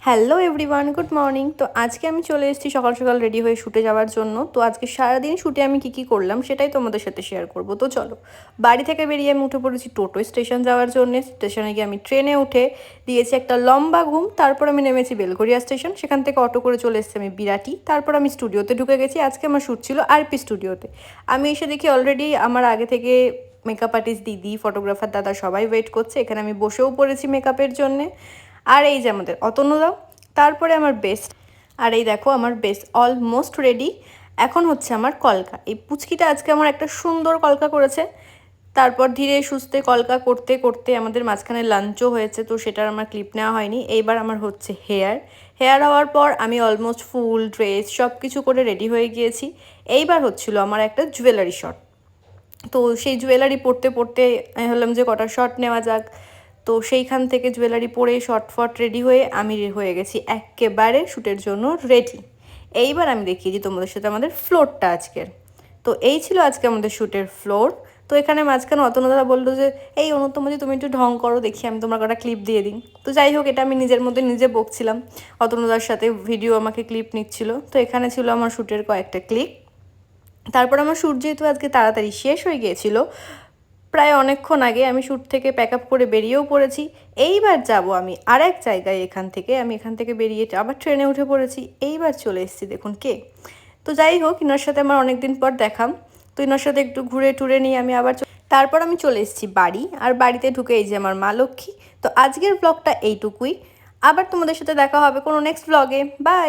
Hello everyone, good morning. তো আজকে আমি চলে এসেছি সকাল সকাল রেডি হয়ে শ্যুটে যাওয়ার জন্য। তো আজকে সারাদিন শ্যুটে আমি কী কী করলাম সেটাই তোমাদের সাথে শেয়ার করব। তো চলো, বাড়ি থেকে বেরিয়ে আমি উঠে পড়েছি টোটো স্টেশন যাওয়ার জন্য। স্টেশনে গিয়ে আমি ট্রেনে উঠে দিয়েছি একটা লম্বা ঘুম। তারপর আমি নেমেছি বেলঘরিয়া স্টেশন, সেখান থেকে অটো করে চলে এসেছি আমি বিরাটি। তারপর আমি স্টুডিওতে ঢুকে গেছি। আজকে আমার শ্যুট ছিল আরপি স্টুডিওতে। আমি এসে দেখি অলরেডি আমার আগে থেকে মেকআপ আর্টিস্ট দিদি, ফটোগ্রাফার দাদা সবাই ওয়েট করছে। এখানে আমি বসেও পড়েছি মেকআপের জন্যে। আর এই যে আমাদের অতনুদা, তারপরে আমার বেস্ট। আর এই দেখো আমার বেস্ট অলমোস্ট রেডি। এখন হচ্ছে আমার কলকা। এই পুচকিটা আজকে আমার একটা সুন্দর কলকা করেছে। তারপর ধীরে সুস্থে কলকা করতে করতে আমাদের মাঝখানে লাঞ্চও হয়েছে, তো সেটার আমার ক্লিপ নেওয়া হয়নি। এইবার আমার হচ্ছে হেয়ার হওয়ার পর আমি অলমোস্ট ফুল ড্রেস সব কিছু করে রেডি হয়ে গিয়েছি। এইবার হচ্ছিল আমার একটা জুয়েলারি শট। তো সেই জুয়েলারি পরতে পরতে আমি ভাবলাম যে কটা শট নেওয়া যাক। তো সেইখান থেকে জুয়েলারি পরে শর্ট রেডি হয়ে আমি হয়ে গেছি একেবারে শ্যুটের জন্য রেডি। এইবার আমি দেখিয়েছি তোমাদের সাথে আমাদের ফ্লোরটা আজকের। তো এই ছিল আজকে আমাদের শ্যুটের ফ্লোর। তো এখানে মাঝখানে অতনুদা বললো যে এই অনুত্তম তুমি একটু ঢং করো, দেখি আমি তোমার কটা ক্লিপ দিয়ে দিই। তো যাই হোক, এটা আমি নিজের মধ্যে নিজে বকছিলাম। অতনুদার সাথে ভিডিও আমাকে ক্লিপ নিচ্ছিল। তো এখানে ছিল আমার শ্যুটের কয়েকটা ক্লিপ। তারপর আমার শ্যুট যেহেতু আজকে তাড়াতাড়ি শেষ হয়ে গিয়েছিল, প্রায় অনেকক্ষণ আগে আমি শ্যুট থেকে প্যাক আপ করে বেরিয়েও পড়েছি। এইবার যাব আমি আরেক জায়গায়। এখান থেকে বেরিয়ে আবার ট্রেনে উঠে পড়েছি। এইবার চলে এসেছি দেখুন কে। তো যাই হোক, ইনার সাথে আমার অনেক দিন পর দেখাম। তো ইনার সাথে একটু ঘুরে টুরে নিয়ে আমি আবার তারপর আমি চলে এসেছি বাড়ি। আর বাড়িতে ঢুকে এই যে আমার মা লক্ষ্মী। তো আজকের ব্লগটা এইটুকুই। আবার তোমাদের সাথে দেখা হবে কোনো নেক্সট ব্লগে। বাই।